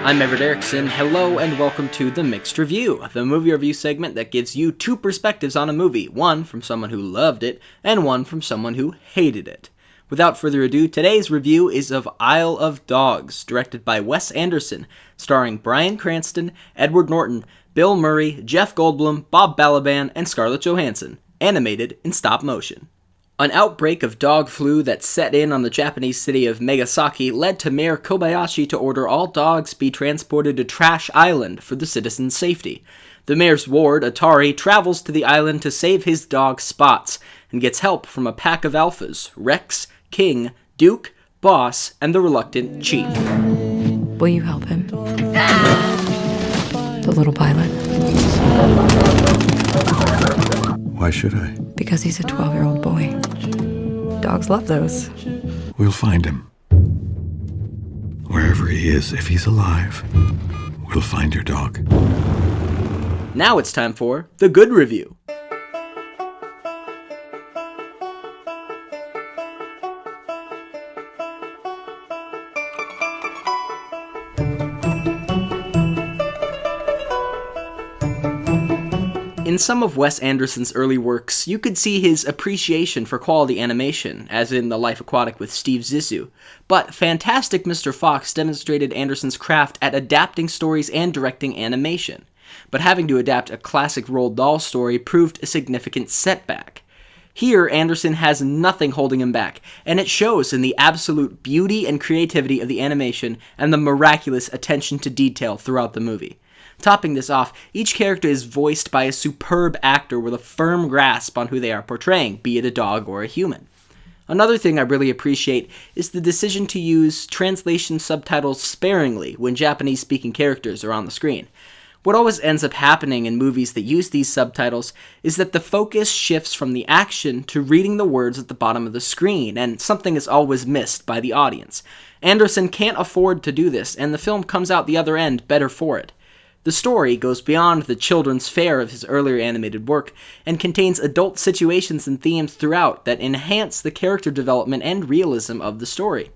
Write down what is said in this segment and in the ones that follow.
I'm Everett Erickson. Hello and welcome to The Mixed Review, the movie review segment that gives you two perspectives on a movie, one from someone who loved it, and one from someone who hated it. Without further ado, today's review is of Isle of Dogs, directed by Wes Anderson, starring Bryan Cranston, Edward Norton, Bill Murray, Jeff Goldblum, Bob Balaban, and Scarlett Johansson, animated in stop motion. An outbreak of dog flu that set in on the Japanese city of Megasaki led to Mayor Kobayashi to order all dogs be transported to Trash Island for the citizens' safety. The mayor's ward, Atari, travels to the island to save his dog Spots, and gets help from a pack of alphas, Rex, King, Duke, Boss, and the reluctant Chief. Will you help him? The little pilot. Why should I? Because he's a 12-year-old boy. Dogs love those. We'll find him. Wherever he is, if he's alive, we'll find your dog. Now it's time for the good review. In some of Wes Anderson's early works, you could see his appreciation for quality animation, as in The Life Aquatic with Steve Zissou, but Fantastic Mr. Fox demonstrated Anderson's craft at adapting stories and directing animation, but having to adapt a classic Roald Dahl story proved a significant setback. Here, Anderson has nothing holding him back, and it shows in the absolute beauty and creativity of the animation and the miraculous attention to detail throughout the movie. Topping this off, each character is voiced by a superb actor with a firm grasp on who they are portraying, be it a dog or a human. Another thing I really appreciate is the decision to use translation subtitles sparingly when Japanese-speaking characters are on the screen. What always ends up happening in movies that use these subtitles is that the focus shifts from the action to reading the words at the bottom of the screen, and something is always missed by the audience. Anderson can't afford to do this, and the film comes out the other end better for it. The story goes beyond the children's fare of his earlier animated work, and contains adult situations and themes throughout that enhance the character development and realism of the story.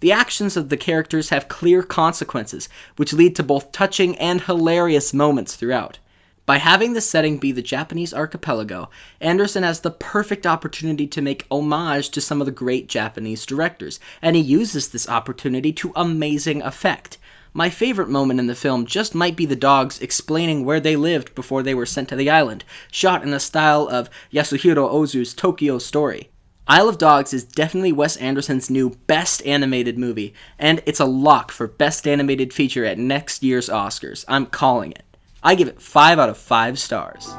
The actions of the characters have clear consequences, which lead to both touching and hilarious moments throughout. By having the setting be the Japanese archipelago, Anderson has the perfect opportunity to make homage to some of the great Japanese directors, and he uses this opportunity to amazing effect. My favorite moment in the film just might be the dogs explaining where they lived before they were sent to the island, shot in the style of Yasuhiro Ozu's Tokyo Story. Isle of Dogs is definitely Wes Anderson's new best animated movie, and it's a lock for best animated feature at next year's Oscars. I'm calling it. I give it 5 out of 5 stars.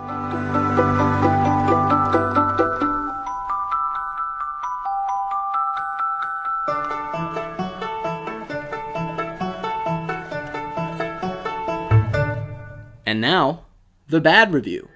And now, the bad review.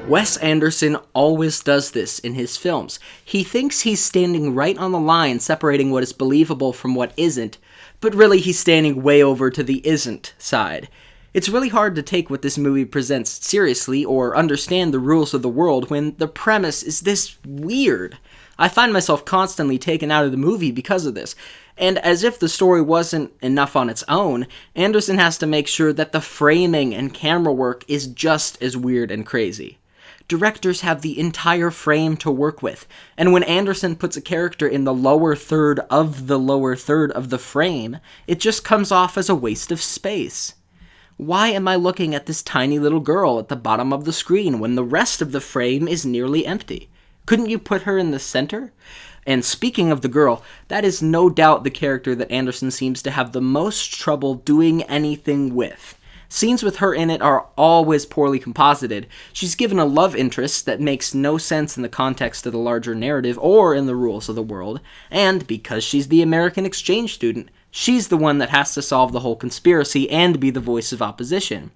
Wes Anderson always does this in his films. He thinks he's standing right on the line separating what is believable from what isn't, but really he's standing way over to the isn't side. It's really hard to take what this movie presents seriously or understand the rules of the world when the premise is this weird. I find myself constantly taken out of the movie because of this, and as if the story wasn't enough on its own, Anderson has to make sure that the framing and camera work is just as weird and crazy. Directors have the entire frame to work with, and when Anderson puts a character in the lower third of the frame, it just comes off as a waste of space. Why am I looking at this tiny little girl at the bottom of the screen when the rest of the frame is nearly empty? Couldn't you put her in the center? And speaking of the girl, that is no doubt the character that Anderson seems to have the most trouble doing anything with. Scenes with her in it are always poorly composited. She's given a love interest that makes no sense in the context of the larger narrative or in the rules of the world, and because she's the American exchange student, she's the one that has to solve the whole conspiracy and be the voice of opposition.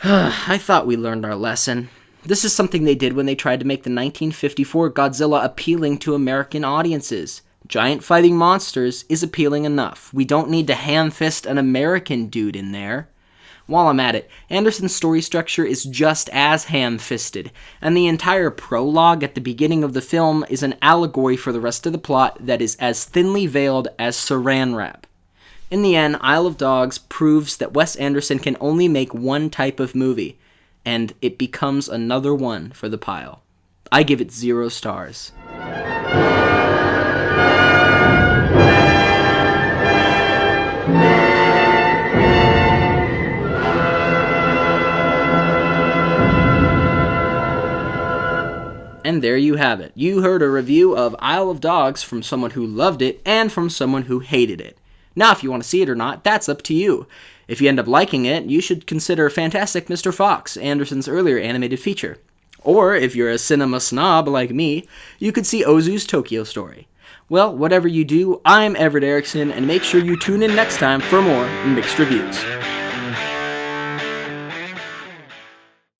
I thought we learned our lesson. This is something they did when they tried to make the 1954 Godzilla appealing to American audiences. Giant fighting monsters is appealing enough. We don't need to ham-fist an American dude in there. While I'm at it, Anderson's story structure is just as ham-fisted, and the entire prologue at the beginning of the film is an allegory for the rest of the plot that is as thinly veiled as saran wrap. In the end, Isle of Dogs proves that Wes Anderson can only make one type of movie, and it becomes another one for the pile. I give it 0 stars. And there you have it. You heard a review of Isle of Dogs from someone who loved it and from someone who hated it. Now, if you want to see it or not, that's up to you. If you end up liking it, you should consider Fantastic Mr. Fox, Anderson's earlier animated feature. Or, if you're a cinema snob like me, you could see Ozu's Tokyo Story. Well, whatever you do, I'm Everett Erickson, and make sure you tune in next time for more mixed reviews.